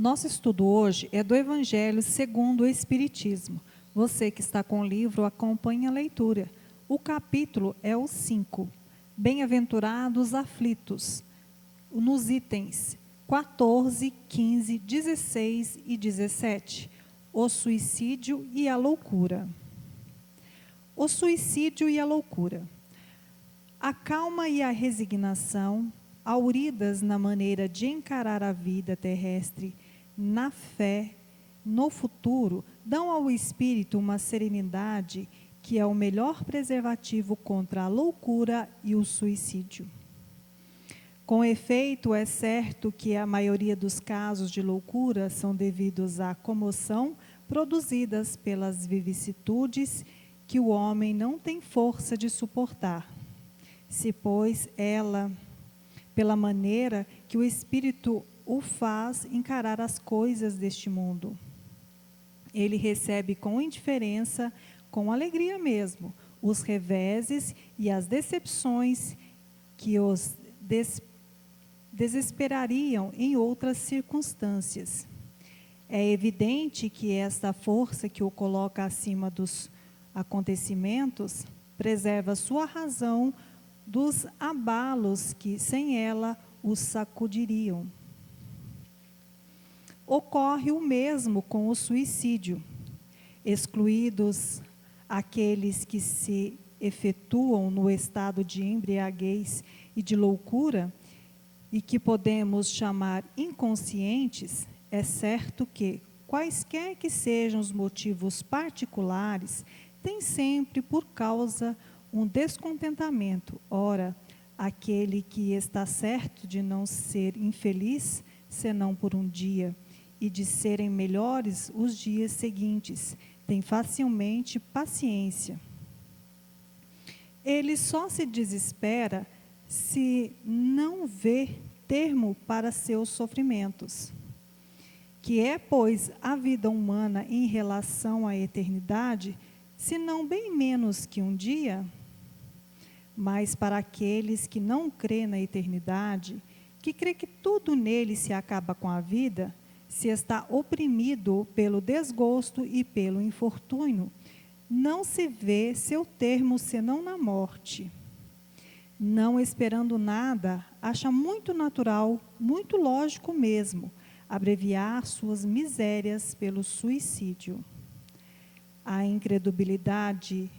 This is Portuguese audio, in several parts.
Nosso estudo hoje é do Evangelho segundo o Espiritismo. Você que está com o livro, acompanhe a leitura. O capítulo é o 5. Bem-aventurados os aflitos, nos itens 14, 15, 16 e 17. O suicídio e a loucura. O suicídio e a loucura. A calma e a resignação, auridas na maneira de encarar a vida terrestre, na fé, no futuro, dão ao espírito uma serenidade que é o melhor preservativo contra a loucura e o suicídio. Com efeito, é certo que a maioria dos casos de loucura são devidos à comoção produzidas pelas vicissitudes que o homem não tem força de suportar. Se, pois, ela, pela maneira que o espírito o faz encarar as coisas deste mundo, ele recebe com indiferença, com alegria mesmo, os reveses e as decepções que os desesperariam em outras circunstâncias. É evidente que esta força que o coloca acima dos acontecimentos preserva sua razão dos abalos que sem ela os sacudiriam. Ocorre o mesmo com o suicídio, excluídos aqueles que se efetuam no estado de embriaguez e de loucura, e que podemos chamar inconscientes. É certo que, quaisquer que sejam os motivos particulares, tem sempre por causa um descontentamento. Ora, aquele que está certo de não ser infeliz, senão por um dia, e de serem melhores os dias seguintes, tem facilmente paciência. Ele só se desespera se não vê termo para seus sofrimentos. Que é, pois, a vida humana em relação à eternidade, se não bem menos que um dia? Mas para aqueles que não crêem na eternidade, que crê que tudo nele se acaba com a vida, se está oprimido pelo desgosto e pelo infortúnio, não se vê seu termo senão na morte. Não esperando nada, acha muito natural, muito lógico mesmo, abreviar suas misérias pelo suicídio. A incredulidade,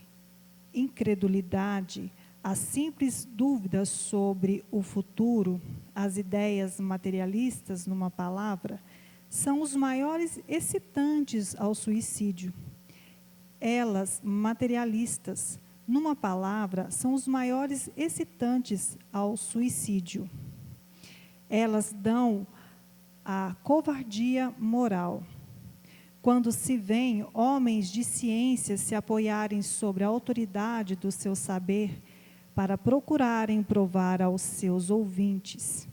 as simples dúvidas sobre o futuro, as ideias materialistas, numa palavra, são os maiores excitantes ao suicídio. Elas, materialistas, numa palavra, são os maiores excitantes ao suicídio. Elas dão a covardia moral. Quando se vêem homens de ciência se apoiarem sobre a autoridade do seu saber para procurarem provar aos seus ouvintes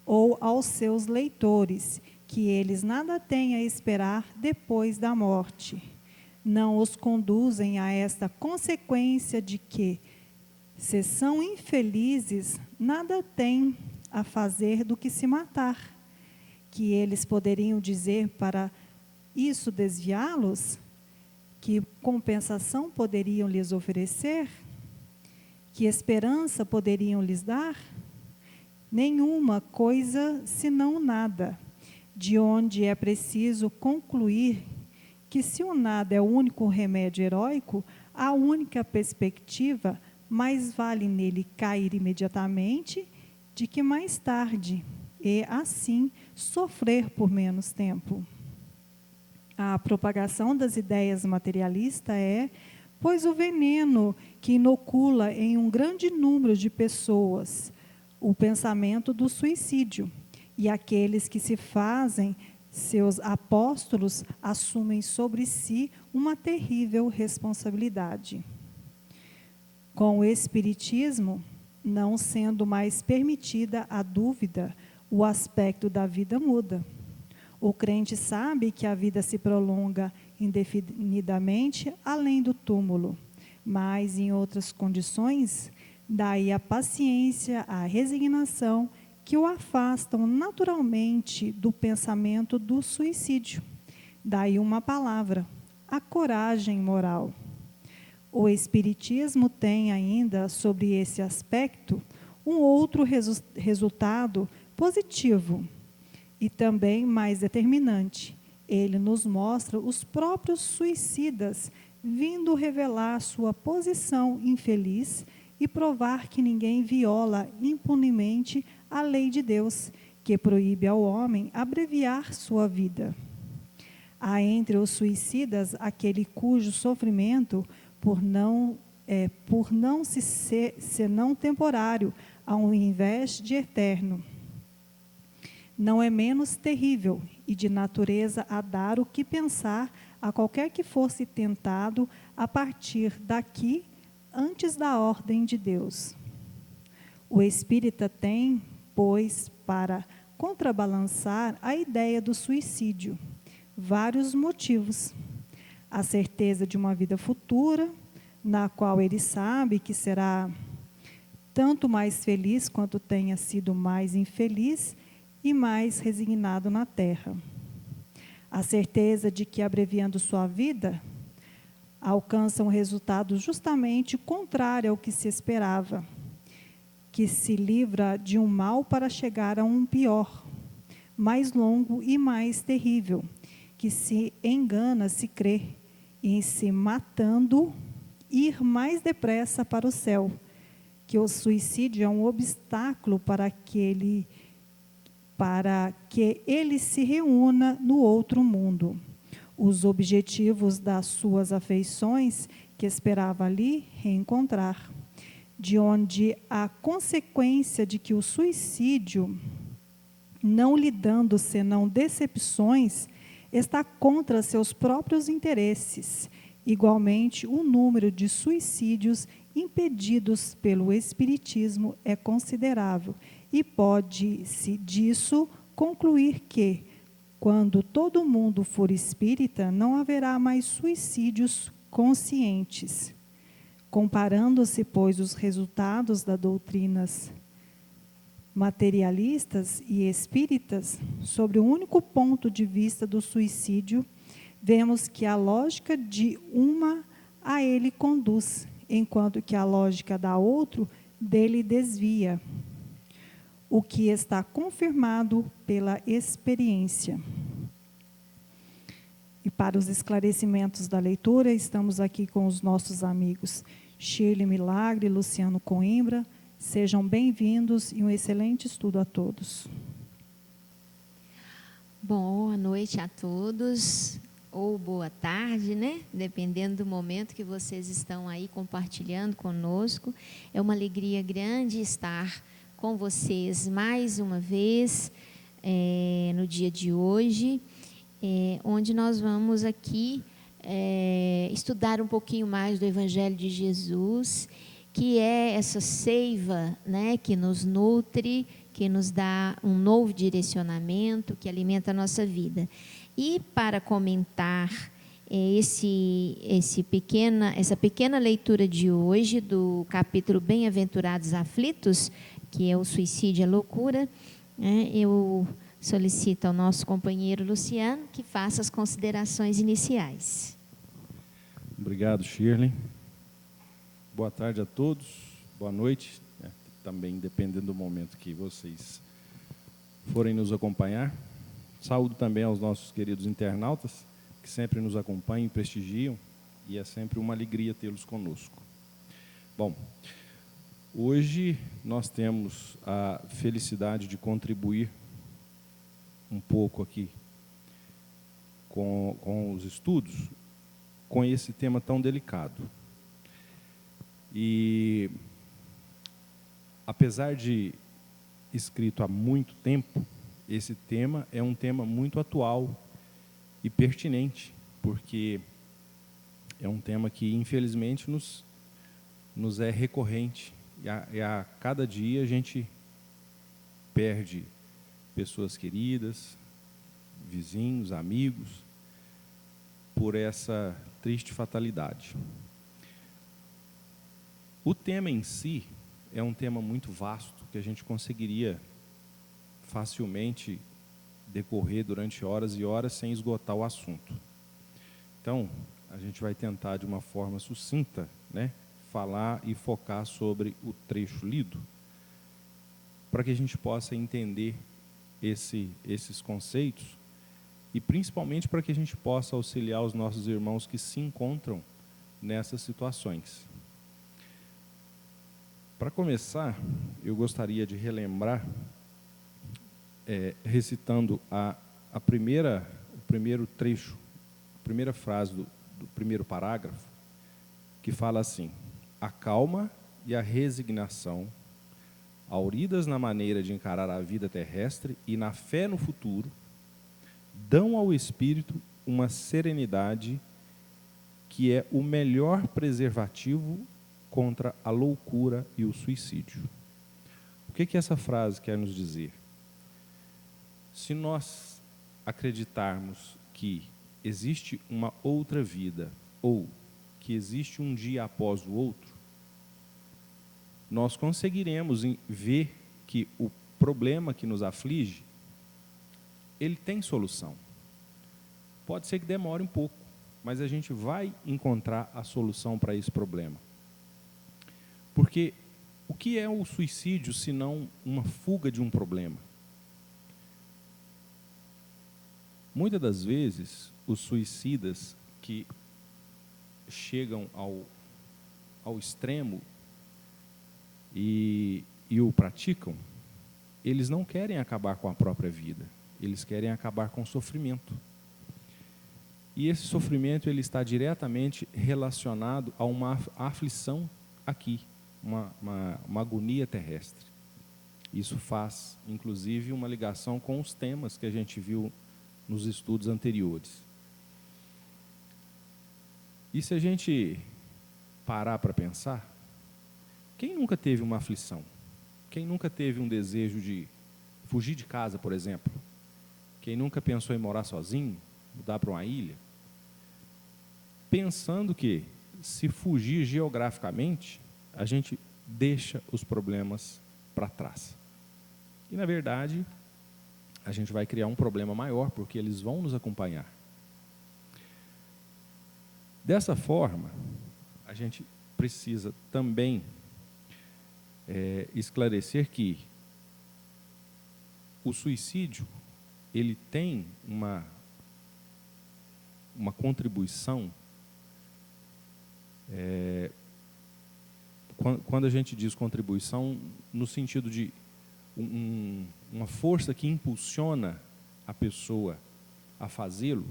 ou aos seus leitores que eles nada têm a esperar depois da morte, não os conduzem a esta consequência de que, se são infelizes, nada têm a fazer do que se matar, que eles poderiam dizer para isso desviá-los? Que compensação poderiam lhes oferecer? Que esperança poderiam lhes dar? Nenhuma coisa senão nada, de onde é preciso concluir que se o nada é o único remédio heróico, a única perspectiva, mais vale nele cair imediatamente de que mais tarde, e assim sofrer por menos tempo. A propagação das ideias materialistas é, pois, o veneno que inocula em um grande número de pessoas o pensamento do suicídio, e aqueles que se fazem seus apóstolos assumem sobre si uma terrível responsabilidade. Com o Espiritismo, não sendo mais permitida a dúvida, o aspecto da vida muda. O crente sabe que a vida se prolonga indefinidamente além do túmulo, mas em outras condições, daí a paciência, a resignação que o afastam naturalmente do pensamento do suicídio. Daí uma palavra: a coragem moral. O Espiritismo tem ainda, sobre esse aspecto, um outro resultado positivo e também mais determinante. Ele nos mostra os próprios suicidas vindo revelar sua posição infeliz e provar que ninguém viola impunemente a lei de Deus, que proíbe ao homem abreviar sua vida. Há entre os suicidas aquele cujo sofrimento, por não senão temporário, ao invés de eterno, não é menos terrível e de natureza a dar o que pensar a qualquer que fosse tentado a partir daqui, antes da ordem de Deus. O espírita tem, pois, para contrabalançar a ideia do suicídio, vários motivos: a certeza de uma vida futura, na qual ele sabe que será tanto mais feliz quanto tenha sido mais infeliz e mais resignado na terra. A certeza de que, abreviando sua vida, alcança um resultado justamente contrário ao que se esperava, que se livra de um mal para chegar a um pior, mais longo e mais terrível, que se engana se crê, em se matando, ir mais depressa para o céu, que o suicídio é um obstáculo para que ele se reúna no outro mundo. Os objetivos das suas afeições que esperava ali reencontrar, de onde a consequência de que o suicídio, não lhe dando senão decepções, está contra seus próprios interesses. Igualmente, o número de suicídios impedidos pelo Espiritismo é considerável, e pode-se disso concluir que, quando todo mundo for espírita, não haverá mais suicídios conscientes. Comparando-se, pois, os resultados das doutrinas materialistas e espíritas sobre o único ponto de vista do suicídio, vemos que a lógica de uma a ele conduz, enquanto que a lógica da outra dele desvia, o que está confirmado pela experiência. E para os esclarecimentos da leitura, estamos aqui com os nossos amigos Shirley Milagre e Luciano Coimbra. Sejam bem-vindos e um excelente estudo a todos. Boa noite a todos, ou boa tarde, né? Dependendo do momento que vocês estão aí compartilhando conosco. É uma alegria grande estar com vocês mais uma vez, no dia de hoje, onde nós vamos aqui estudar um pouquinho mais do Evangelho de Jesus, que é essa seiva, né, que nos nutre, que nos dá um novo direcionamento, que alimenta a nossa vida. E para comentar essa pequena leitura de hoje, do capítulo Bem-aventurados aflitos, que é o suicídio e a loucura, né, eu solicito ao nosso companheiro Luciano que faça as considerações iniciais. Obrigado, Shirley. Boa tarde a todos, boa noite, também dependendo do momento que vocês forem nos acompanhar. Saúdo também aos nossos queridos internautas, que sempre nos acompanham e prestigiam, e é sempre uma alegria tê-los conosco. Bom, hoje nós temos a felicidade de contribuir um pouco aqui com os estudos, com esse tema tão delicado. E, apesar de escrito há muito tempo, esse tema é um tema muito atual e pertinente, porque é um tema que, infelizmente, nos é recorrente. E a cada dia a gente perde pessoas queridas, vizinhos, amigos, por essa triste fatalidade. O tema em si é um tema muito vasto, que a gente conseguiria facilmente decorrer durante horas e horas sem esgotar o assunto. Então, a gente vai tentar, de uma forma sucinta, né, falar e focar sobre o trecho lido, para que a gente possa entender esses conceitos e, principalmente, para que a gente possa auxiliar os nossos irmãos que se encontram nessas situações. Para começar, eu gostaria de relembrar, recitando o primeiro trecho, a primeira frase do primeiro parágrafo, que fala assim: a calma e a resignação, auridas na maneira de encarar a vida terrestre e na fé no futuro, dão ao espírito uma serenidade que é o melhor preservativo contra a loucura e o suicídio. O que essa frase quer nos dizer? Se nós acreditarmos que existe uma outra vida, ou que existe um dia após o outro, nós conseguiremos ver que o problema que nos aflige, ele tem solução. Pode ser que demore um pouco, mas a gente vai encontrar a solução para esse problema. Porque o que é o suicídio, se não uma fuga de um problema? Muitas das vezes, os suicidas que chegam ao extremo e o praticam, eles não querem acabar com a própria vida, eles querem acabar com o sofrimento. E esse sofrimento ele está diretamente relacionado a uma aflição aqui, uma agonia terrestre. Isso faz, inclusive, uma ligação com os temas que a gente viu nos estudos anteriores. E se a gente parar para pensar, quem nunca teve uma aflição? Quem nunca teve um desejo de fugir de casa, por exemplo? Quem nunca pensou em morar sozinho, mudar para uma ilha? Pensando que, se fugir geograficamente, a gente deixa os problemas para trás. E, na verdade, a gente vai criar um problema maior, porque eles vão nos acompanhar. Dessa forma, a gente precisa também esclarecer que o suicídio, ele tem uma contribuição. Quando a gente diz contribuição, no sentido de uma força que impulsiona a pessoa a fazê-lo,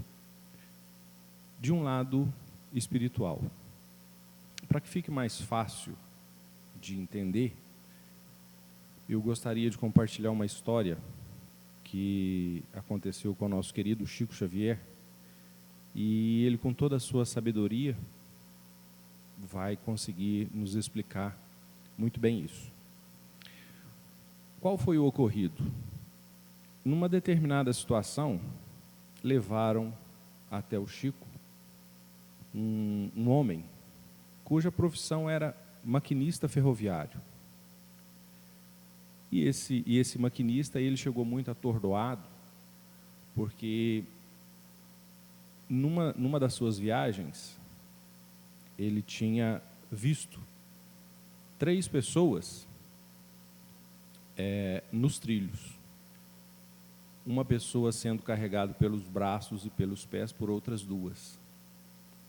de um lado espiritual. Para que fique mais fácil de entender, eu gostaria de compartilhar uma história que aconteceu com o nosso querido Chico Xavier, e ele, com toda a sua sabedoria, vai conseguir nos explicar muito bem isso. Qual foi o ocorrido? Numa determinada situação, levaram até o Chico um homem cuja profissão era maquinista ferroviário. E esse maquinista, ele chegou muito atordoado, porque numa das suas viagens, ele tinha visto 3 pessoas nos trilhos. Uma pessoa sendo carregada pelos braços e pelos pés por outras 2.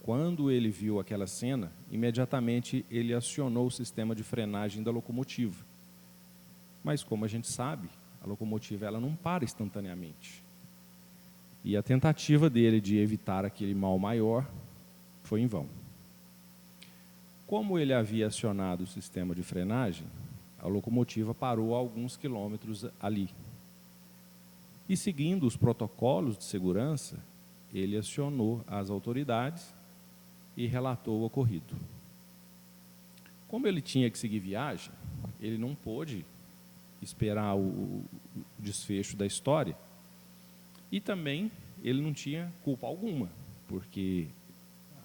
Quando ele viu aquela cena, imediatamente ele acionou o sistema de frenagem da locomotiva. Mas, como a gente sabe, a locomotiva ela não para instantaneamente. E a tentativa dele de evitar aquele mal maior foi em vão. Como ele havia acionado o sistema de frenagem, a locomotiva parou a alguns quilômetros ali. E, seguindo os protocolos de segurança, ele acionou as autoridades e relatou o ocorrido. Como ele tinha que seguir viagem, ele não pôde esperar o desfecho da história, e também ele não tinha culpa alguma, porque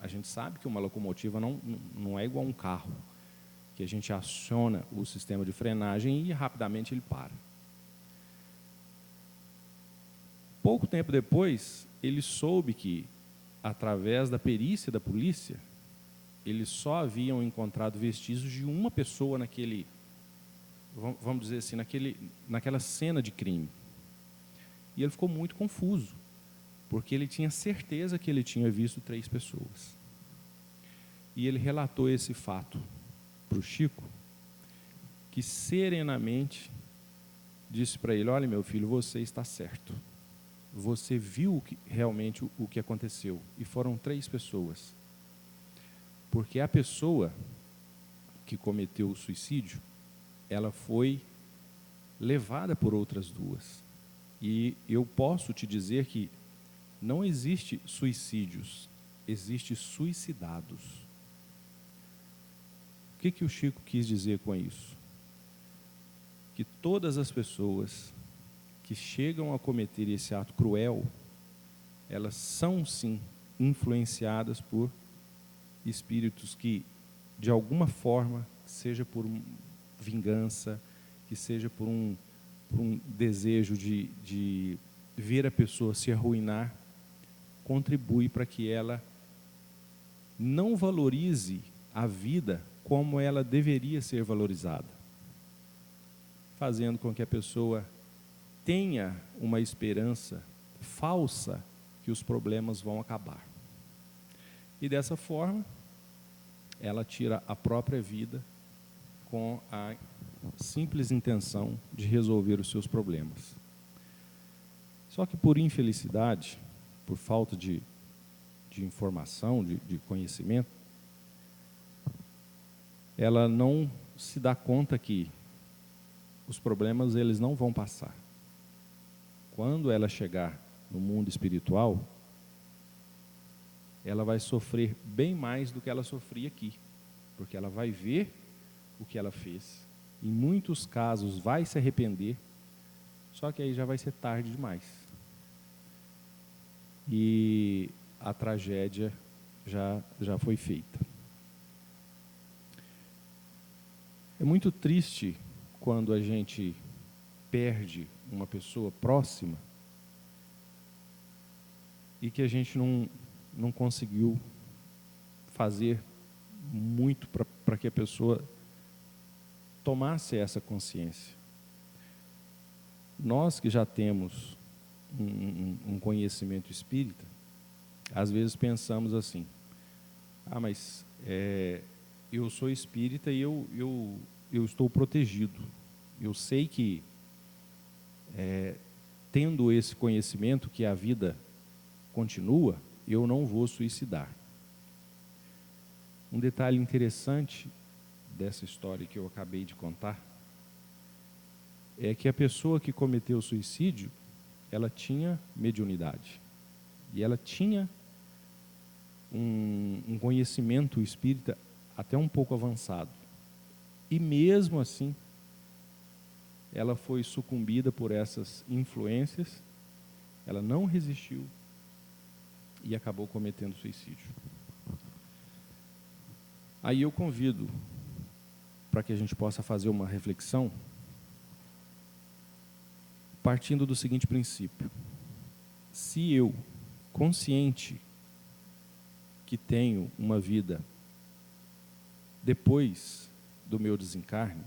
a gente sabe que uma locomotiva não é igual a um carro, que a gente aciona o sistema de frenagem e rapidamente ele para. Pouco tempo depois, ele soube que, através da perícia da polícia, eles só haviam encontrado vestígios de uma pessoa naquele, vamos dizer assim, naquela cena de crime. E ele ficou muito confuso, porque ele tinha certeza que ele tinha visto 3 pessoas. E ele relatou esse fato para o Chico, que serenamente disse para ele: olha, meu filho, você está certo. Você viu realmente o que aconteceu. E foram 3 pessoas. Porque a pessoa que cometeu o suicídio, ela foi levada por outras 2. E eu posso te dizer que não existe suicídios, existe suicidados. O que o Chico quis dizer com isso? Que todas as pessoas que chegam a cometer esse ato cruel, elas são sim influenciadas por espíritos que, de alguma forma, seja por vingança, que seja por um desejo de ver a pessoa se arruinar, contribui para que ela não valorize a vida como ela deveria ser valorizada, fazendo com que a pessoa tenha uma esperança falsa que os problemas vão acabar. E dessa forma, ela tira a própria vida com a simples intenção de resolver os seus problemas. Só que por infelicidade, por falta de informação, de conhecimento, ela não se dá conta que os problemas eles não vão passar. Quando ela chegar no mundo espiritual, ela vai sofrer bem mais do que ela sofria aqui, porque ela vai ver o que ela fez, em muitos casos vai se arrepender, só que aí já vai ser tarde demais. E a tragédia já foi feita. É muito triste quando a gente perde uma pessoa próxima e que a gente não conseguiu fazer muito para que a pessoa tomasse essa consciência. Nós que já temos um conhecimento espírita, às vezes pensamos assim: mas eu sou espírita e eu estou protegido. Eu sei que, tendo esse conhecimento que a vida continua, eu não vou suicidar. Um detalhe interessante dessa história que eu acabei de contar é que a pessoa que cometeu o suicídio, ela tinha mediunidade e ela tinha um conhecimento espírita até um pouco avançado, e mesmo assim ela foi sucumbida por essas influências, ela não resistiu e acabou cometendo suicídio. Aí eu convido para que a gente possa fazer uma reflexão partindo do seguinte princípio: se eu, consciente que tenho uma vida depois do meu desencarne,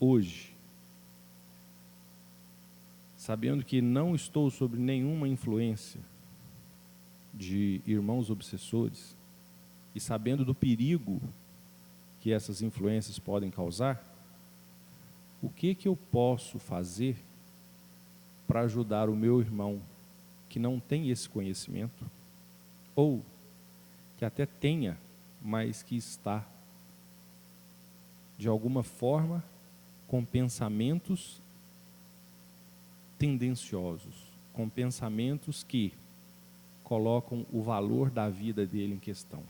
hoje, sabendo que não estou sob nenhuma influência de irmãos obsessores e sabendo do perigo que essas influências podem causar, o que eu posso fazer para ajudar o meu irmão que não tem esse conhecimento, ou que até tenha, mas que está, de alguma forma, com pensamentos tendenciosos, com pensamentos que colocam o valor da vida dele em questão.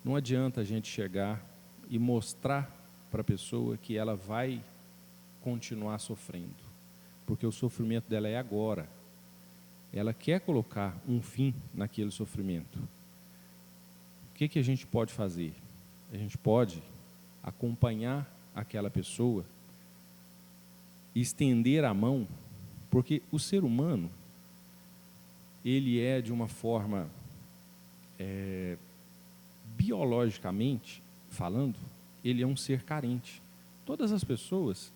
Não adianta a gente chegar e mostrar para a pessoa que ela vai continuar sofrendo, porque o sofrimento dela é agora. Ela quer colocar um fim naquele sofrimento. O que a gente pode fazer? A gente pode acompanhar aquela pessoa, estender a mão Porque o ser humano, ele é de uma forma, biologicamente falando, ele é um ser carente. Todas as pessoas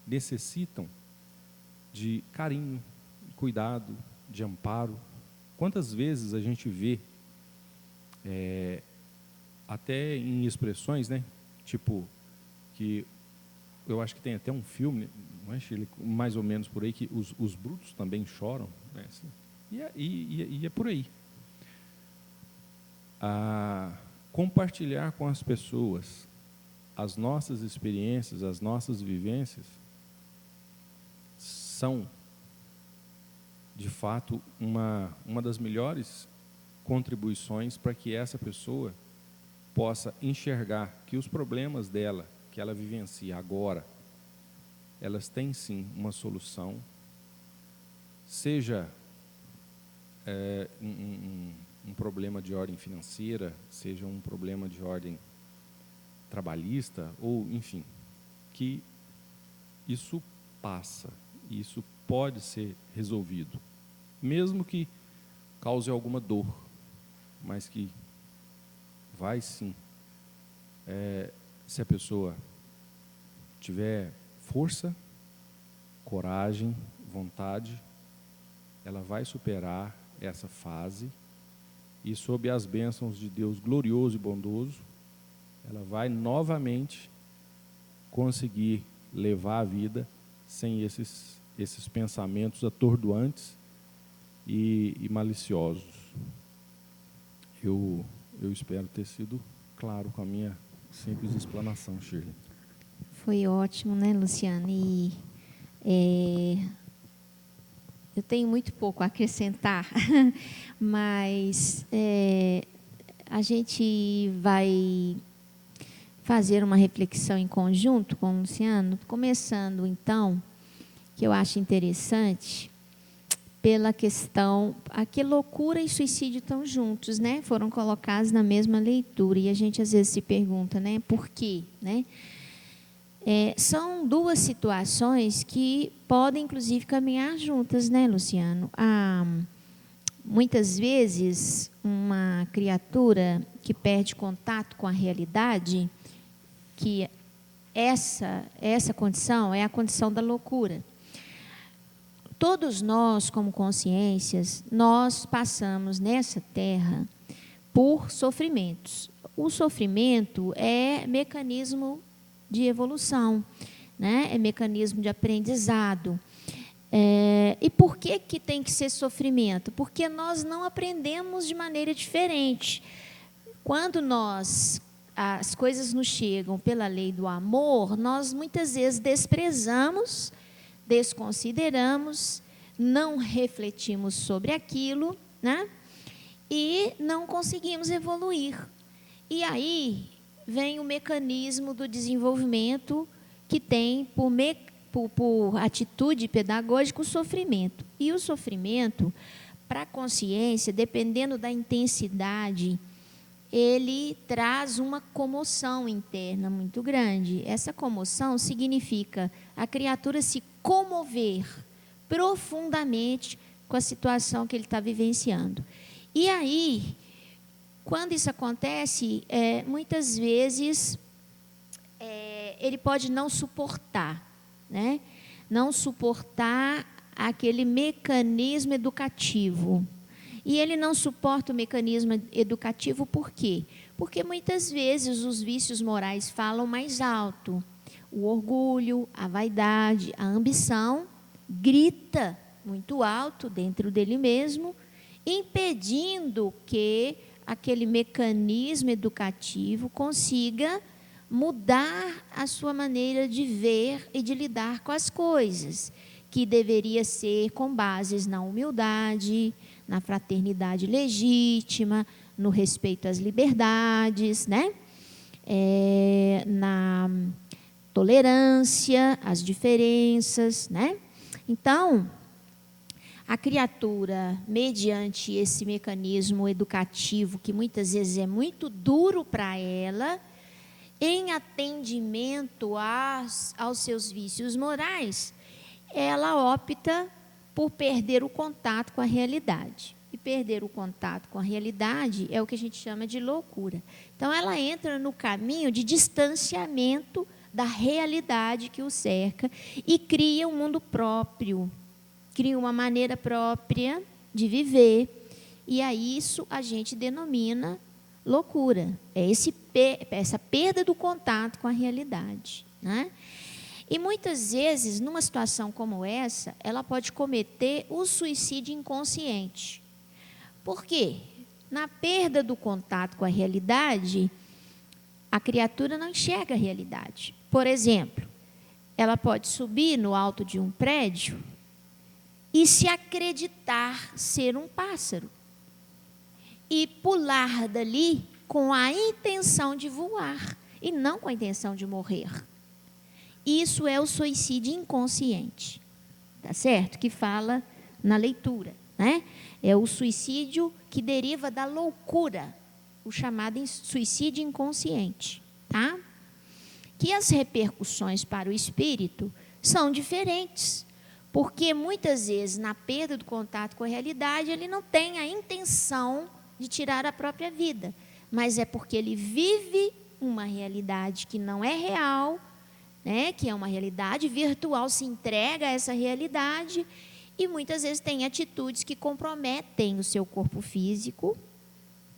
necessitam de carinho, de cuidado, de amparo. Quantas vezes a gente vê, até em expressões, né? Tipo, que eu acho que tem até um filme, não é, Shirley, mais ou menos por aí, que os brutos também choram, né? Assim, e é por aí. Compartilhar com as pessoas as nossas experiências, as nossas vivências, são, de fato, uma das melhores contribuições para que essa pessoa possa enxergar que os problemas dela, que ela vivencia agora, elas têm sim uma solução, seja um problema de ordem financeira, seja um problema de ordem trabalhista, ou enfim, que isso passa, isso pode ser resolvido, mesmo que cause alguma dor, mas que vai sim, se a pessoa tiver força, coragem, vontade, ela vai superar essa fase e, sob as bênçãos de Deus glorioso e bondoso, ela vai novamente conseguir levar a vida sem esses pensamentos atordoantes e maliciosos. Eu espero ter sido claro com a minha simples explanação, Shirley. Foi ótimo, né, Luciano? E eu tenho muito pouco a acrescentar, mas a gente vai fazer uma reflexão em conjunto com o Luciano, começando então, que eu acho interessante, pela questão, que loucura e suicídio estão juntos, né? Foram colocados na mesma leitura, e a gente às vezes se pergunta, né, por quê, né? São duas situações que podem, inclusive, caminhar juntas, né, Luciano? Muitas vezes, uma criatura que perde contato com a realidade, que essa condição é a condição da loucura. Todos nós, como consciências, nós passamos nessa terra por sofrimentos. O sofrimento é mecanismo de evolução, né? É mecanismo de aprendizado. E por que tem que ser sofrimento? Porque nós não aprendemos de maneira diferente. Quando as coisas nos chegam pela lei do amor, nós muitas vezes desprezamos, desconsideramos, não refletimos sobre aquilo, né? E não conseguimos evoluir. E aí vem o mecanismo do desenvolvimento que tem por atitude pedagógica o sofrimento. E o sofrimento, para a consciência, dependendo da intensidade, ele traz uma comoção interna muito grande. Essa comoção significa a criatura se comover profundamente com a situação que ele está vivenciando. E aí, quando isso acontece, muitas vezes ele pode não suportar, né? Não suportar aquele mecanismo educativo. E ele não suporta o mecanismo educativo por quê? Porque muitas vezes os vícios morais falam mais alto. O orgulho, a vaidade, a ambição grita muito alto dentro dele mesmo, impedindo que aquele mecanismo educativo consiga mudar a sua maneira de ver e de lidar com as coisas, que deveria ser com bases na humildade, na fraternidade legítima, no respeito às liberdades, né? Na tolerância às diferenças, né? Então, a criatura, mediante esse mecanismo educativo, que muitas vezes é muito duro para ela, em atendimento aos seus vícios morais, ela opta por perder o contato com a realidade. E perder o contato com a realidade é o que a gente chama de loucura. Então, ela entra no caminho de distanciamento da realidade que o cerca e cria um mundo próprio, cria uma maneira própria de viver. E a isso a gente denomina loucura. É essa perda do contato com a realidade, né? E muitas vezes, numa situação como essa, ela pode cometer o suicídio inconsciente. Por quê? Na perda do contato com a realidade, a criatura não enxerga a realidade. Por exemplo, ela pode subir no alto de um prédio e se acreditar ser um pássaro e pular dali com a intenção de voar e não com a intenção de morrer. Isso é o suicídio inconsciente, tá certo? Que fala na leitura, né? É o suicídio que deriva da loucura, o chamado suicídio inconsciente, tá? Que as repercussões para o espírito são diferentes, porque muitas vezes na perda do contato com a realidade ele não tem a intenção de tirar a própria vida, mas é porque ele vive uma realidade que não é real, né, que é uma realidade virtual, se entrega a essa realidade e muitas vezes tem atitudes que comprometem o seu corpo físico,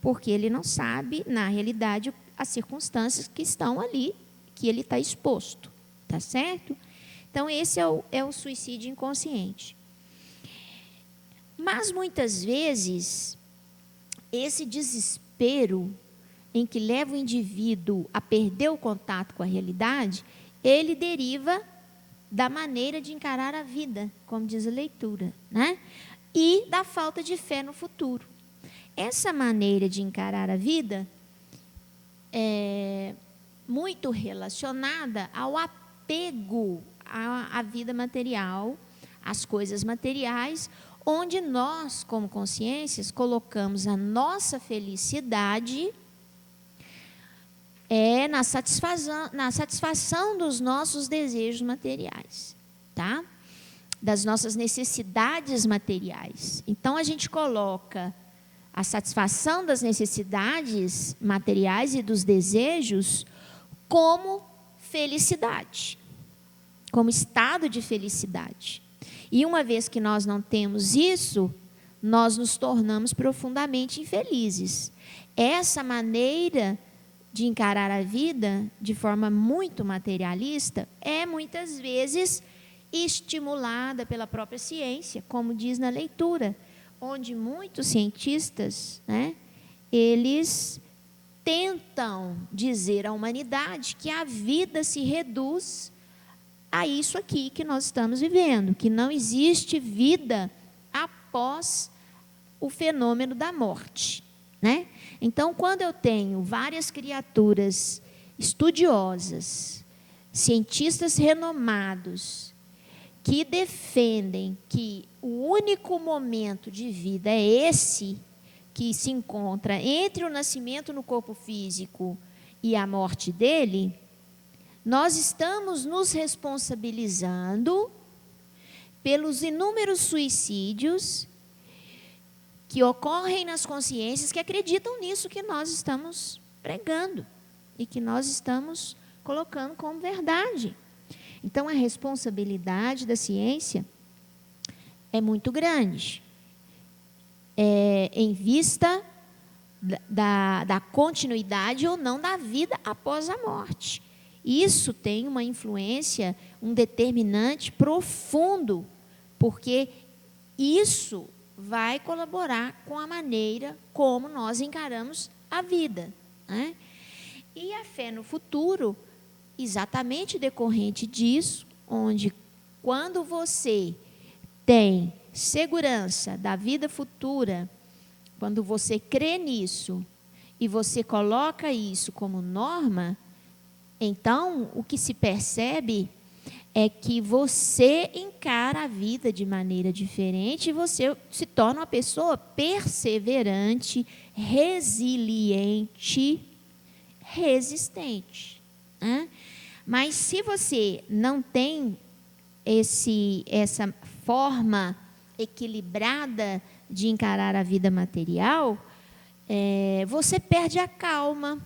porque ele não sabe, na realidade, as circunstâncias que estão ali, que ele está exposto, tá certo? Então, esse é o suicídio inconsciente. Mas, muitas vezes, esse desespero em que leva o indivíduo a perder o contato com a realidade, ele deriva da maneira de encarar a vida, como diz a leitura, né? E da falta de fé no futuro. Essa maneira de encarar a vida é muito relacionada ao apego à vida material, às coisas materiais, onde nós, como consciências, colocamos a nossa felicidade na satisfação dos nossos desejos materiais, tá? Das nossas necessidades materiais. Então, a gente coloca a satisfação das necessidades materiais e dos desejos como felicidade, como estado de felicidade. E uma vez que nós não temos isso, nós nos tornamos profundamente infelizes. Essa maneira de encarar a vida de forma muito materialista é muitas vezes estimulada pela própria ciência, como diz na leitura, onde muitos cientistas, né, eles tentam dizer à humanidade que a vida se reduz a isso aqui que nós estamos vivendo, que não existe vida após o fenômeno da morte, né? Então, quando eu tenho várias criaturas estudiosas, cientistas renomados, que defendem que o único momento de vida é esse que se encontra entre o nascimento no corpo físico e a morte dele, nós estamos nos responsabilizando pelos inúmeros suicídios que ocorrem nas consciências que acreditam nisso que nós estamos pregando e que nós estamos colocando como verdade. Então, a responsabilidade da ciência é muito grande, em vista da continuidade ou não da vida após a morte. Isso tem uma influência, um determinante profundo, porque isso vai colaborar com a maneira como nós encaramos a vida, né? E a fé no futuro, exatamente decorrente disso, onde quando você tem segurança da vida futura, quando você crê nisso e você coloca isso como norma, então o que se percebe é que você encara a vida de maneira diferente e você se torna uma pessoa perseverante, resiliente, resistente, né? Mas se você não tem essa forma equilibrada de encarar a vida material, você perde a calma,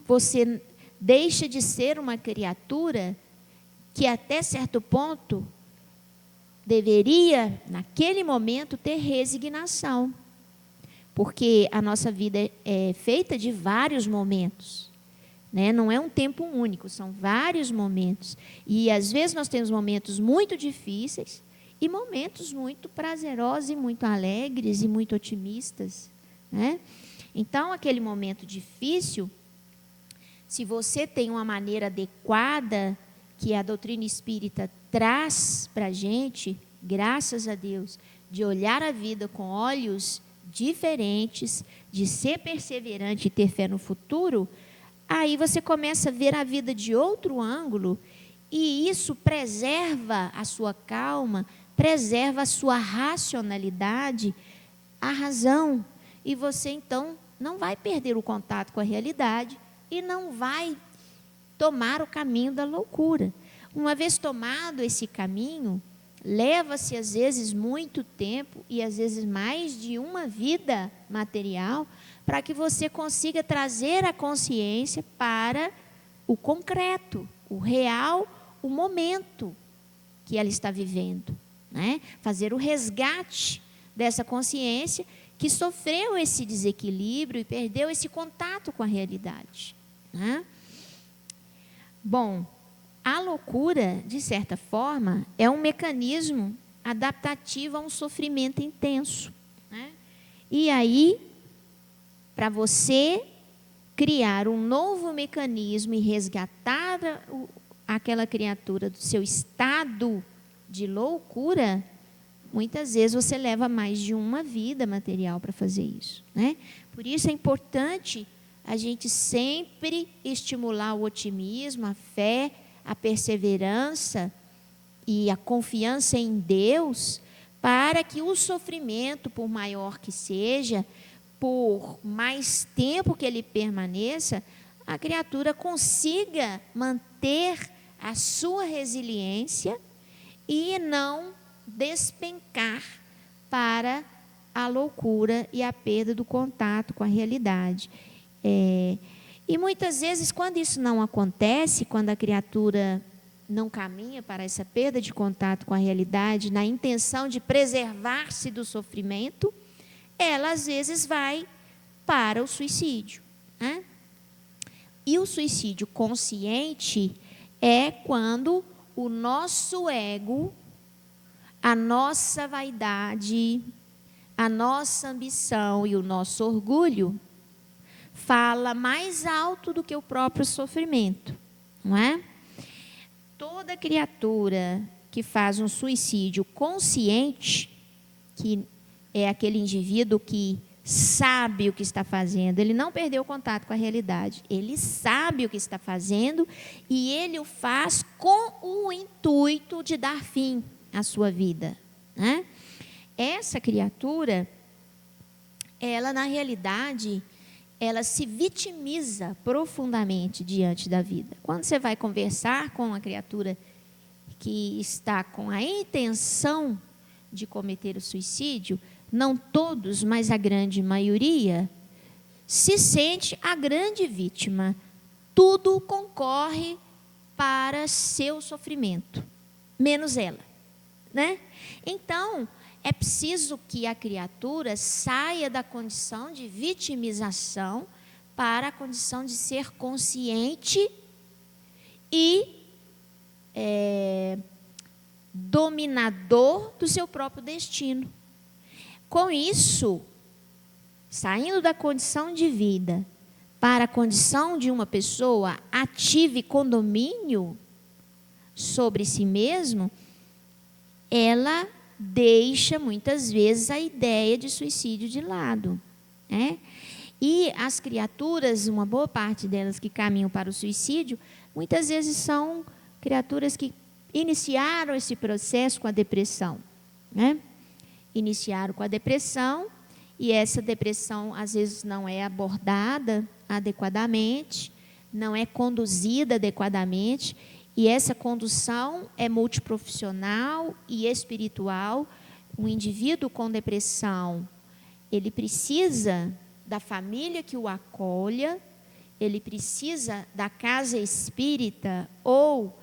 você deixa de ser uma criatura que até certo ponto deveria, naquele momento, ter resignação. Porque a nossa vida é feita de vários momentos, né? Não é um tempo único, são vários momentos. E às vezes nós temos momentos muito difíceis e momentos muito prazerosos e muito alegres e muito otimistas, né? Então, aquele momento difícil, se você tem uma maneira adequada que a doutrina espírita traz para a gente, graças a Deus, de olhar a vida com olhos diferentes, de ser perseverante e ter fé no futuro, aí você começa a ver a vida de outro ângulo, e isso preserva a sua calma, preserva a sua racionalidade, a razão, e você então não vai perder o contato com a realidade e não vai tomar o caminho da loucura. Uma vez tomado esse caminho, leva-se às vezes muito tempo e às vezes mais de uma vida material para que você consiga trazer a consciência para o concreto, o real, o momento que ela está vivendo, né? Fazer o resgate dessa consciência que sofreu esse desequilíbrio e perdeu esse contato com a realidade, né? Bom, a loucura, de certa forma, é um mecanismo adaptativo a um sofrimento intenso, né? E aí, para você criar um novo mecanismo e resgatar aquela criatura do seu estado de loucura, muitas vezes você leva mais de uma vida material para fazer isso, né? Por isso é importante a gente sempre estimular o otimismo, a fé, a perseverança e a confiança em Deus, para que o sofrimento, por maior que seja, por mais tempo que ele permaneça, a criatura consiga manter a sua resiliência e não despencar para a loucura e a perda do contato com a realidade. E muitas vezes, quando isso não acontece, quando a criatura não caminha para essa perda de contato com a realidade, na intenção de preservar-se do sofrimento, ela às vezes vai para o suicídio, né? E o suicídio consciente é quando o nosso ego, a nossa vaidade, a nossa ambição e o nosso orgulho fala mais alto do que o próprio sofrimento, não é? Toda criatura que faz um suicídio consciente, que é aquele indivíduo que sabe o que está fazendo, ele não perdeu o contato com a realidade, ele sabe o que está fazendo e ele o faz com o intuito de dar fim à sua vida, né? Essa criatura, ela na realidade, ela se vitimiza profundamente diante da vida. Quando você vai conversar com uma criatura que está com a intenção de cometer o suicídio, não todos, mas a grande maioria, se sente a grande vítima. Tudo concorre para seu sofrimento, menos ela, né? Então, é preciso que a criatura saia da condição de vitimização para a condição de ser consciente e dominador do seu próprio destino. Com isso, saindo da condição de vida para a condição de uma pessoa ativa e com domínio sobre si mesmo, ela deixa muitas vezes a ideia de suicídio de lado, né? E as criaturas, uma boa parte delas que caminham para o suicídio, muitas vezes são criaturas que iniciaram esse processo com a depressão, né? Iniciaram com a depressão e essa depressão às vezes não é abordada adequadamente, não é conduzida adequadamente E essa condução é multiprofissional e espiritual. O indivíduo com depressão, ele precisa da família que o acolha, ele precisa da casa espírita ou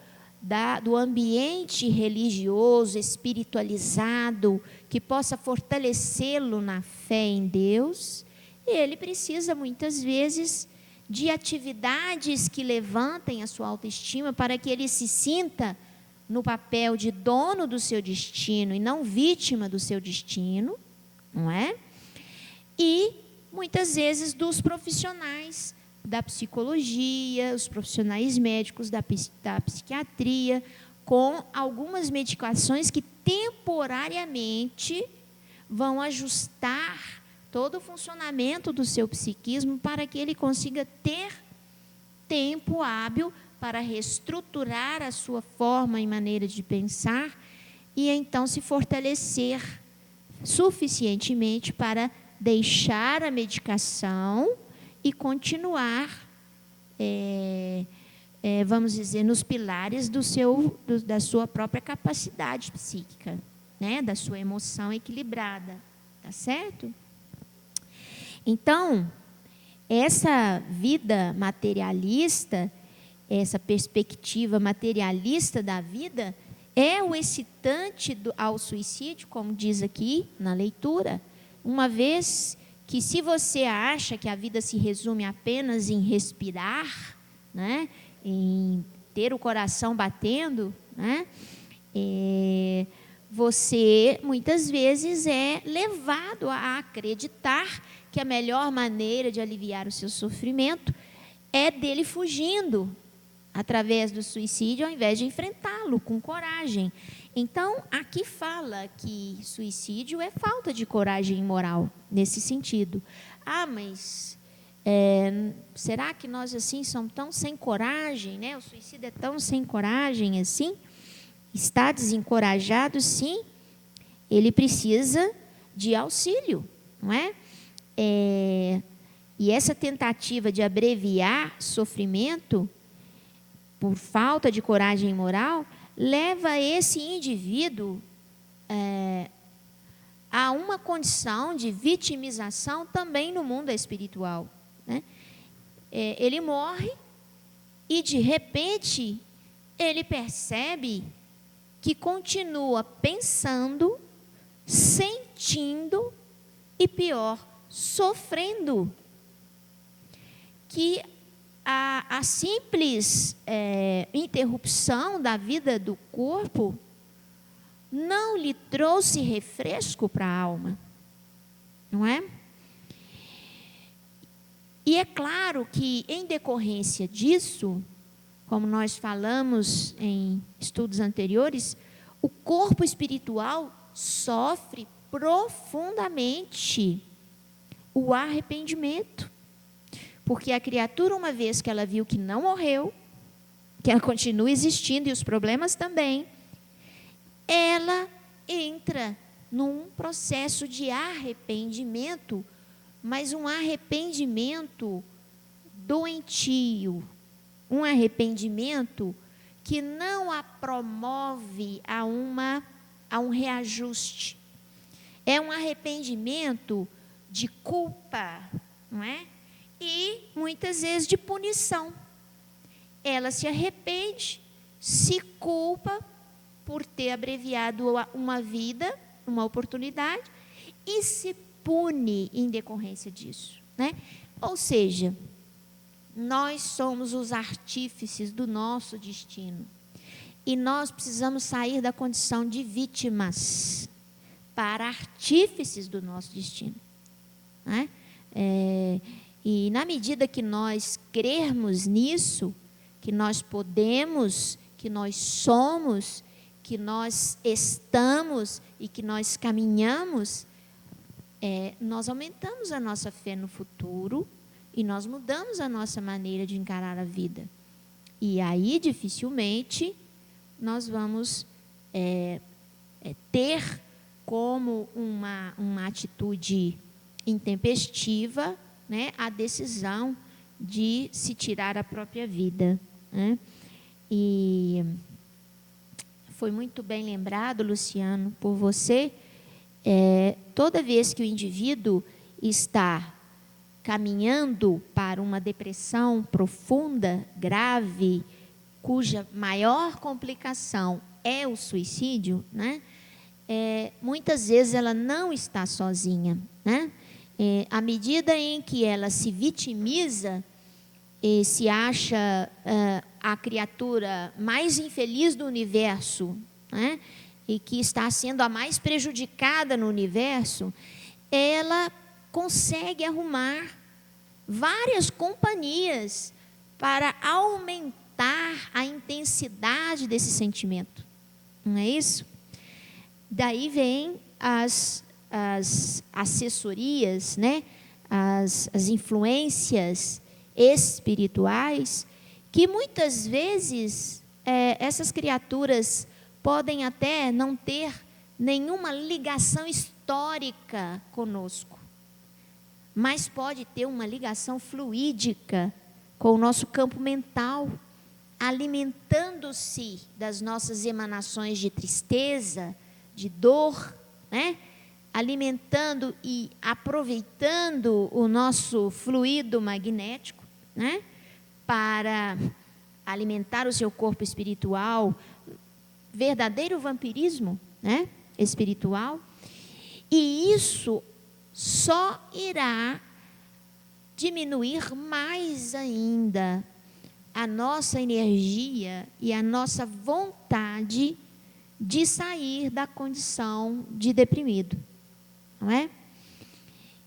do ambiente religioso, espiritualizado, que possa fortalecê-lo na fé em Deus. E ele precisa, muitas vezes, de atividades que levantem a sua autoestima para que ele se sinta no papel de dono do seu destino e não vítima do seu destino, não é? E, muitas vezes, dos profissionais da psicologia, os profissionais médicos da psiquiatria, com algumas medicações que temporariamente vão ajustar todo o funcionamento do seu psiquismo para que ele consiga ter tempo hábil para reestruturar a sua forma e maneira de pensar e então se fortalecer suficientemente para deixar a medicação e continuar, vamos dizer, nos pilares da sua própria capacidade psíquica, né? Da sua emoção equilibrada, tá certo? Então, essa vida materialista, essa perspectiva materialista da vida, é o excitante ao suicídio, como diz aqui na leitura, uma vez que se você acha que a vida se resume apenas em respirar, né, em ter o coração batendo, né, você muitas vezes é levado a acreditar que a melhor maneira de aliviar o seu sofrimento é dele fugindo através do suicídio, ao invés de enfrentá-lo com coragem. Então, aqui fala que suicídio é falta de coragem moral, nesse sentido. Ah, mas será que nós assim somos tão sem coragem, né? O suicídio é tão sem coragem assim? Está desencorajado, sim. Ele precisa de auxílio, não é? E essa tentativa de abreviar sofrimento por falta de coragem moral leva esse indivíduo a uma condição de vitimização também no mundo espiritual, né? Ele morre e, de repente, ele percebe que continua pensando, sentindo e, pior, sofrendo. Que a simples interrupção da vida do corpo não lhe trouxe refresco para a alma, não é? E é claro que, em decorrência disso, como nós falamos em estudos anteriores, o corpo espiritual sofre profundamente o arrependimento. Porque a criatura, uma vez que ela viu que não morreu, que ela continua existindo e os problemas também, ela entra num processo de arrependimento, mas um arrependimento doentio, um arrependimento que não a promove a um reajuste. É um arrependimento de culpa, não é? E muitas vezes de punição. Ela se arrepende, se culpa por ter abreviado uma vida, uma oportunidade, e se pune em decorrência disso, né? Ou seja, nós somos os artífices do nosso destino. E nós precisamos sair da condição de vítimas para artífices do nosso destino, né? E na medida que nós crermos nisso, que nós podemos, que nós somos, que nós estamos e que nós caminhamos, nós aumentamos a nossa fé no futuro e nós mudamos a nossa maneira de encarar a vida. E aí, dificilmente, nós vamos ter como uma atitude intempestiva, né, a decisão de se tirar a própria vida, né? E foi muito bem lembrado, Luciano, por você. Toda vez que o indivíduo está caminhando para uma depressão profunda, grave, cuja maior complicação é o suicídio, né? Muitas vezes ela não está sozinha, né? À medida em que ela se vitimiza e se acha a criatura mais infeliz do universo, né? E que está sendo a mais prejudicada no universo, ela consegue arrumar várias companhias para aumentar a intensidade desse sentimento. Não é isso? Daí vem as assessorias, né? As influências espirituais, que muitas vezes essas criaturas podem até não ter nenhuma ligação histórica conosco, mas pode ter uma ligação fluídica com o nosso campo mental, alimentando-se das nossas emanações de tristeza, de dor, né? Alimentando e aproveitando o nosso fluido magnético, né? Para alimentar o seu corpo espiritual, verdadeiro vampirismo, né? Espiritual. E isso só irá diminuir mais ainda a nossa energia e a nossa vontade de sair da condição de deprimido, não é?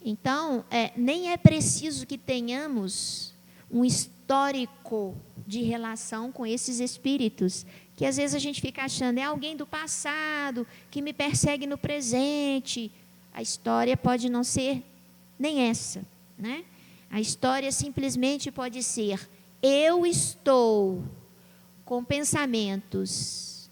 Então, nem é preciso que tenhamos um histórico de relação com esses espíritos, que às vezes a gente fica achando, é alguém do passado que me persegue no presente. A história pode não ser nem essa, né? A história simplesmente pode ser: eu estou com pensamentos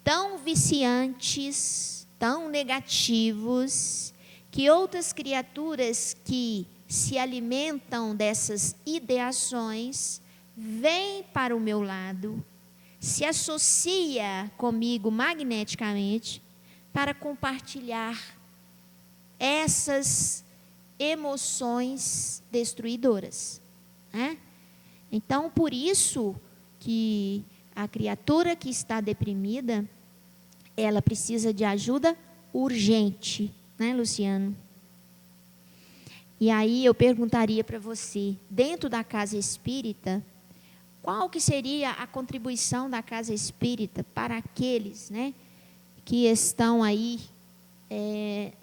tão viciantes, tão negativos, que outras criaturas que se alimentam dessas ideações vêm para o meu lado, se associa comigo magneticamente para compartilhar essas emoções destruidoras, né? Então, por isso que a criatura que está deprimida, ela precisa de ajuda urgente, né, Luciano? E aí eu perguntaria para você, dentro da casa espírita, qual que seria a contribuição da casa espírita para aqueles, né, que estão aí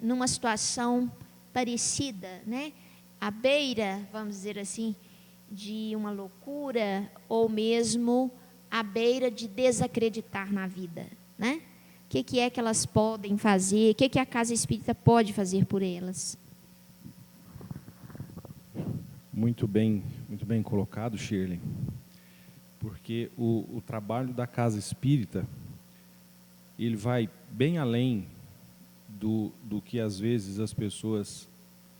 numa situação parecida, né, à beira, vamos dizer assim, de uma loucura, ou mesmo à beira de desacreditar na vida, né? O que é que elas podem fazer? O que a casa espírita pode fazer por elas? Muito bem colocado, Shirley, porque o trabalho da casa espírita, ele vai bem além do que às vezes as pessoas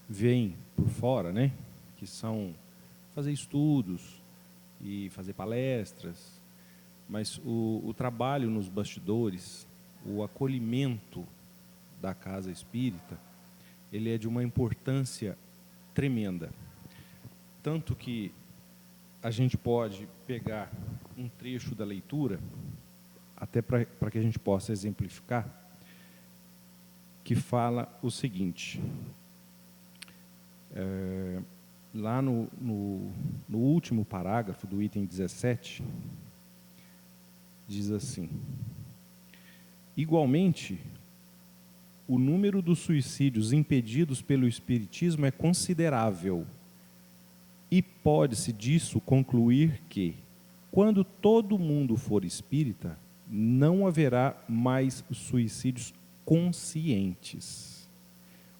veem por fora, né? Que são fazer estudos e fazer palestras, mas o trabalho nos bastidores, o acolhimento da casa espírita, ele é de uma importância tremenda. Tanto que a gente pode pegar um trecho da leitura, até para que a gente possa exemplificar, que fala o seguinte, lá no último parágrafo do item 17, diz assim: igualmente, o número dos suicídios impedidos pelo Espiritismo é considerável, e pode-se disso concluir que, quando todo mundo for espírita, não haverá mais suicídios conscientes,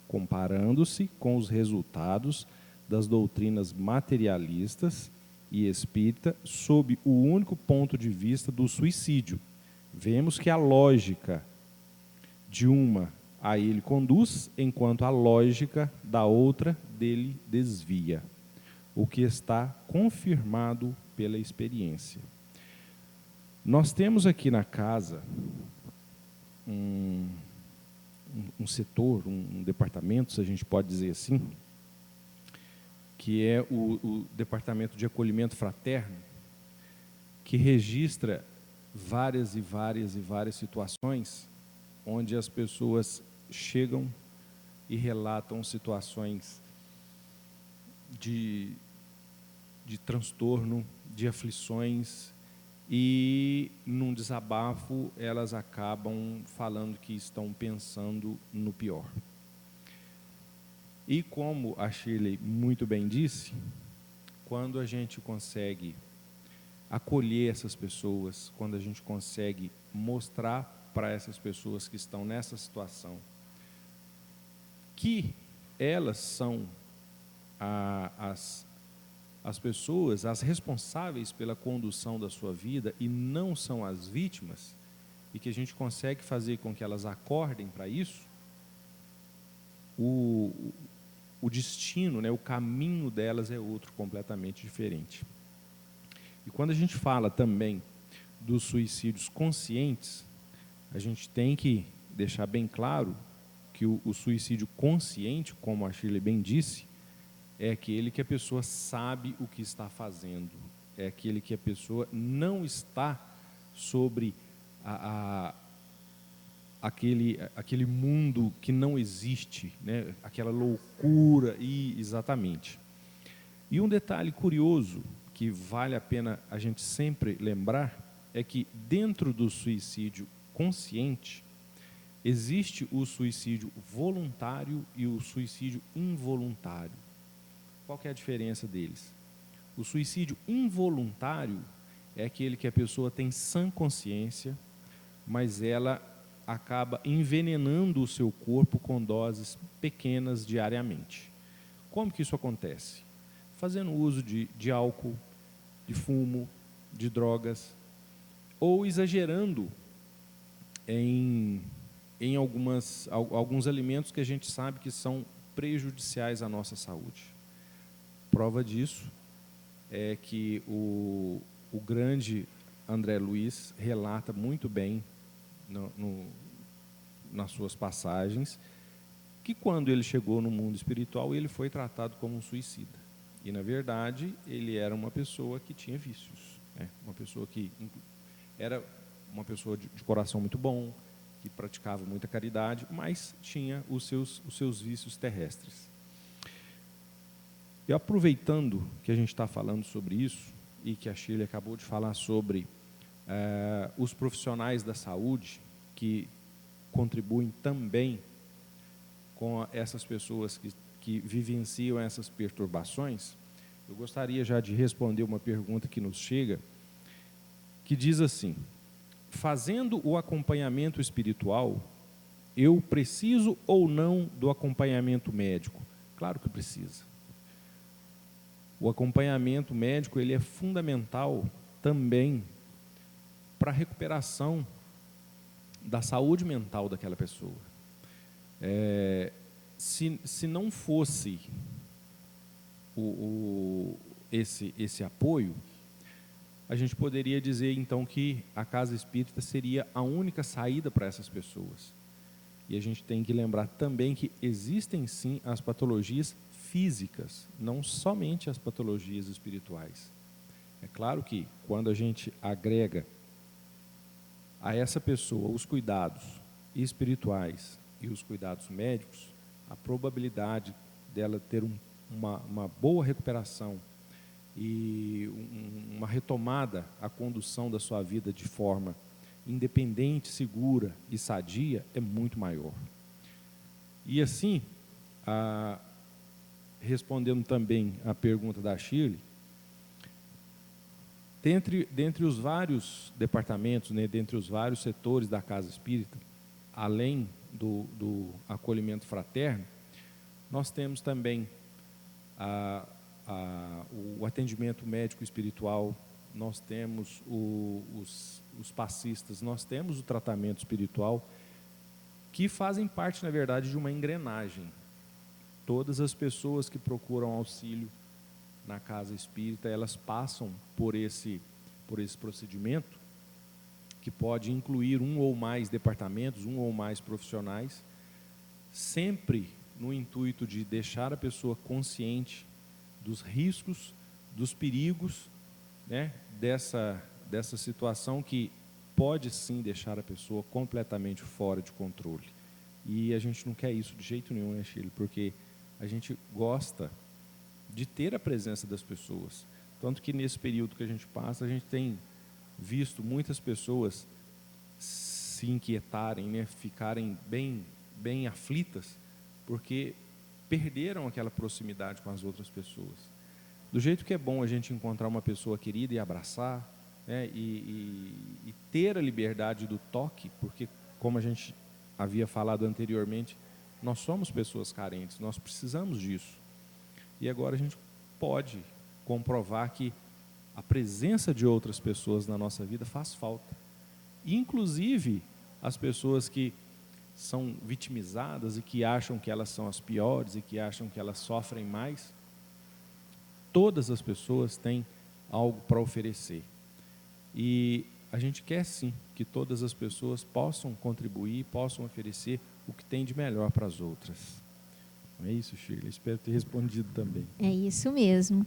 comparando-se com os resultados das doutrinas materialistas e espírita sob o único ponto de vista do suicídio. Vemos que a lógica de uma a ele conduz, enquanto a lógica da outra dele desvia, o que está confirmado pela experiência. Nós temos aqui na casa um setor, um departamento, se a gente pode dizer assim, que é o Departamento de Acolhimento Fraterno, que registra várias situações onde as pessoas chegam e relatam situações de transtorno, de aflições, e num desabafo elas acabam falando que estão pensando no pior. E como a Shirley muito bem disse, quando a gente consegue acolher essas pessoas, quando a gente consegue mostrar para essas pessoas que estão nessa situação que elas são as pessoas, as responsáveis pela condução da sua vida e não são as vítimas, e que a gente consegue fazer com que elas acordem para isso, o destino, né, o caminho delas é outro, completamente diferente. E quando a gente fala também dos suicídios conscientes, a gente tem que deixar bem claro que o suicídio consciente, como a Shirley bem disse, é aquele que a pessoa sabe o que está fazendo, é aquele que a pessoa não está sobre aquele mundo que não existe, né? Aquela loucura, exatamente. E um detalhe curioso que vale a pena a gente sempre lembrar é que dentro do suicídio consciente existe o suicídio voluntário e o suicídio involuntário. Qual que é a diferença deles? O suicídio involuntário é aquele que a pessoa tem sã consciência, mas ela acaba envenenando o seu corpo com doses pequenas diariamente. Como que isso acontece? Fazendo uso de álcool, de fumo, de drogas, ou exagerando em alguns alimentos que a gente sabe que são prejudiciais à nossa saúde. Prova disso é que o grande André Luiz relata muito bem nas suas passagens que quando ele chegou no mundo espiritual ele foi tratado como um suicida. E na verdade ele era uma pessoa que tinha vícios, né? Uma pessoa que era uma pessoa de coração muito bom, que praticava muita caridade, mas tinha os seus vícios terrestres. E aproveitando que a gente está falando sobre isso, e que a Shirley acabou de falar sobre os profissionais da saúde, que contribuem também com essas pessoas que vivenciam essas perturbações, eu gostaria já de responder uma pergunta que nos chega, que diz assim: fazendo o acompanhamento espiritual, eu preciso ou não do acompanhamento médico? Claro que precisa. O acompanhamento médico ele é fundamental também para a recuperação da saúde mental daquela pessoa. Se não fosse esse apoio, a gente poderia dizer então que a casa espírita seria a única saída para essas pessoas. E a gente tem que lembrar também que existem sim as patologias físicas, não somente as patologias espirituais. É claro que quando a gente agrega a essa pessoa os cuidados espirituais e os cuidados médicos, a probabilidade dela ter uma boa recuperação e uma retomada à condução da sua vida de forma independente, segura e sadia é muito maior. E assim, respondendo também à pergunta da Shirley, dentre os vários departamentos, né, dentre os vários setores da Casa Espírita, além do acolhimento fraterno, nós temos também o atendimento médico espiritual, nós temos os passistas, nós temos o tratamento espiritual, que fazem parte, na verdade, de uma engrenagem. Todas as pessoas que procuram auxílio na casa espírita, elas passam por esse procedimento, que pode incluir um ou mais departamentos, um ou mais profissionais, sempre no intuito de deixar a pessoa consciente dos riscos, dos perigos, né, dessa situação que pode sim deixar a pessoa completamente fora de controle. E a gente não quer isso de jeito nenhum, né, Shirley? Porque a gente gosta de ter a presença das pessoas. Tanto que nesse período que a gente passa, a gente tem visto muitas pessoas se inquietarem, né, ficarem bem aflitas, porque perderam aquela proximidade com as outras pessoas. Do jeito que é bom a gente encontrar uma pessoa querida e abraçar, né, e ter a liberdade do toque, porque, como a gente havia falado anteriormente, nós somos pessoas carentes, nós precisamos disso. E agora a gente pode comprovar que a presença de outras pessoas na nossa vida faz falta. Inclusive, as pessoas que são vitimizadas e que acham que elas são as piores e que acham que elas sofrem mais, todas as pessoas têm algo para oferecer. E a gente quer sim que todas as pessoas possam contribuir, possam oferecer o que tem de melhor para as outras. Não é isso, Shirley? Espero ter respondido também. É isso mesmo.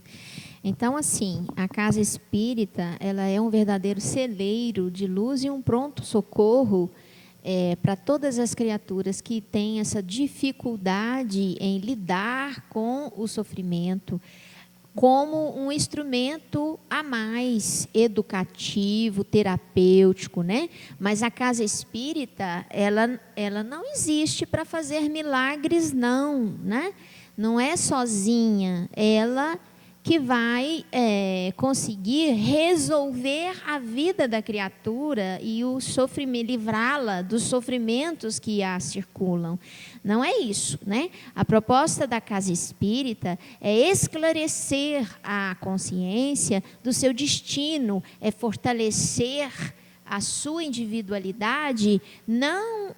Então, assim, a casa espírita, ela é um verdadeiro celeiro de luz e um pronto socorro para todas as criaturas que têm essa dificuldade em lidar com o sofrimento, como um instrumento a mais, educativo, terapêutico, né? Mas a casa espírita, ela não existe para fazer milagres, não, né? Não é sozinha, ela que vai conseguir resolver a vida da criatura e o sofrimento, livrá-la dos sofrimentos que a circulam. Não é isso, né? A proposta da casa espírita é esclarecer a consciência do seu destino, é fortalecer a sua individualidade, não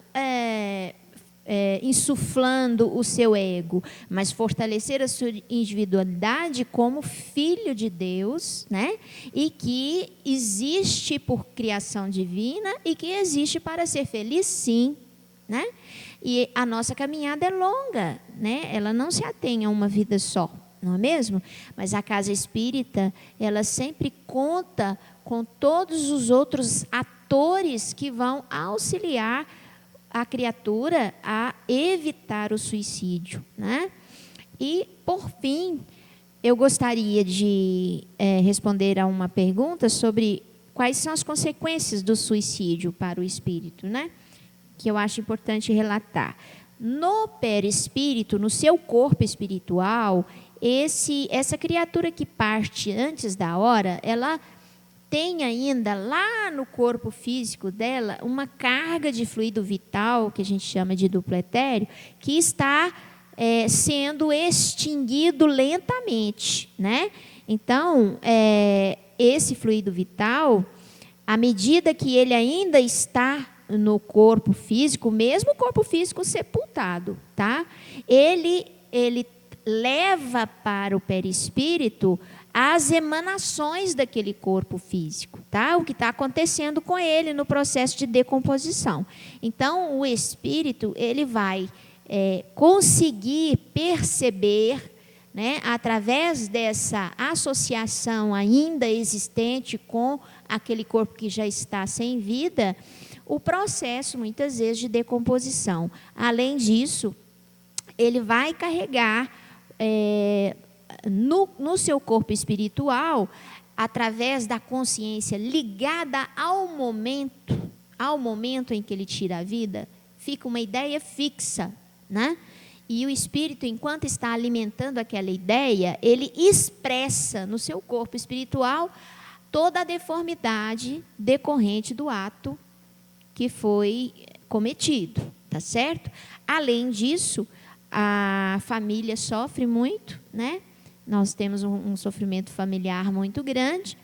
insuflando o seu ego, mas fortalecer a sua individualidade como filho de Deus, né? E que existe por criação divina e que existe para ser feliz, sim, né? E a nossa caminhada é longa, né? Ela não se atém a uma vida só, não é mesmo? Mas a casa espírita, ela sempre conta com todos os outros atores que vão auxiliar a criatura a evitar o suicídio, né? E, por fim, eu gostaria de responder a uma pergunta sobre quais são as consequências do suicídio para o espírito, né? Que eu acho importante relatar. No perispírito, no seu corpo espiritual, essa criatura que parte antes da hora, ela tem ainda lá no corpo físico dela uma carga de fluido vital, que a gente chama de duplo etéreo, que está sendo extinguido lentamente, né? Então, esse fluido vital, à medida que ele ainda está no corpo físico, mesmo o corpo físico sepultado, tá? Ele leva para o perispírito as emanações daquele corpo físico, tá? O que está acontecendo com ele no processo de decomposição. Então, o espírito, ele vai conseguir perceber, né, através dessa associação ainda existente com aquele corpo que já está sem vida, o processo, muitas vezes, de decomposição. Além disso, ele vai carregar no seu corpo espiritual, através da consciência ligada ao momento em que ele tira a vida, fica uma ideia fixa, né? E o espírito, enquanto está alimentando aquela ideia, ele expressa no seu corpo espiritual toda a deformidade decorrente do ato que foi cometido, tá certo? Além disso, a família sofre muito, né? Nós temos um sofrimento familiar muito grande,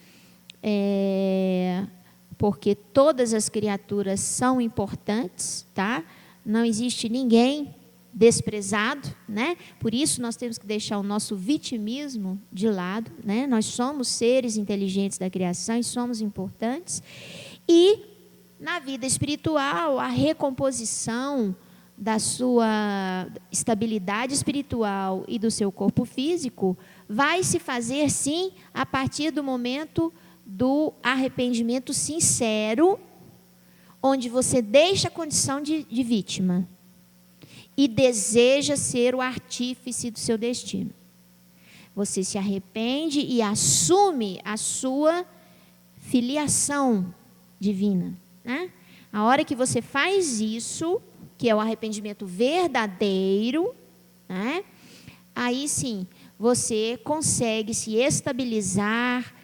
porque todas as criaturas são importantes, tá? Não existe ninguém desprezado, né? Por isso nós temos que deixar o nosso vitimismo de lado, né? Nós somos seres inteligentes da criação e somos importantes. E na vida espiritual, a recomposição da sua estabilidade espiritual e do seu corpo físico vai se fazer, sim, a partir do momento do arrependimento sincero, onde você deixa a condição de vítima e deseja ser o artífice do seu destino. Você se arrepende e assume a sua filiação divina, né? A hora que você faz isso, que é o arrependimento verdadeiro, né? Aí sim, você consegue se estabilizar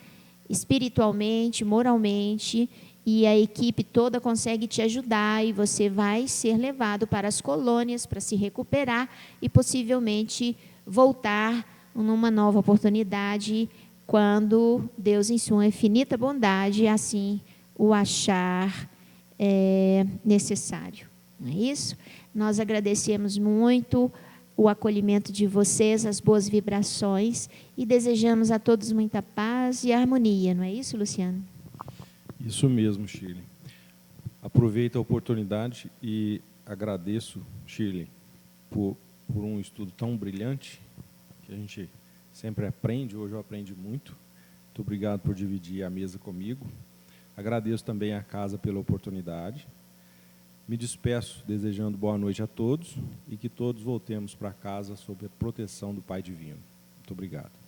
espiritualmente, moralmente, e a equipe toda consegue te ajudar, e você vai ser levado para as colônias para se recuperar e possivelmente voltar numa nova oportunidade, quando Deus, em sua infinita bondade, assim o achar necessário. Não é isso? Nós agradecemos muito o acolhimento de vocês, as boas vibrações, e desejamos a todos muita paz e harmonia. Não é isso, Luciano? Isso mesmo, Shirley. Aproveito a oportunidade e agradeço, Shirley, por um estudo tão brilhante, que a gente sempre aprende. Hoje eu aprendi muito. Muito obrigado por dividir a mesa comigo. Agradeço também à casa pela oportunidade. Me despeço desejando boa noite a todos e que todos voltemos para casa sob a proteção do Pai Divino. Muito obrigado.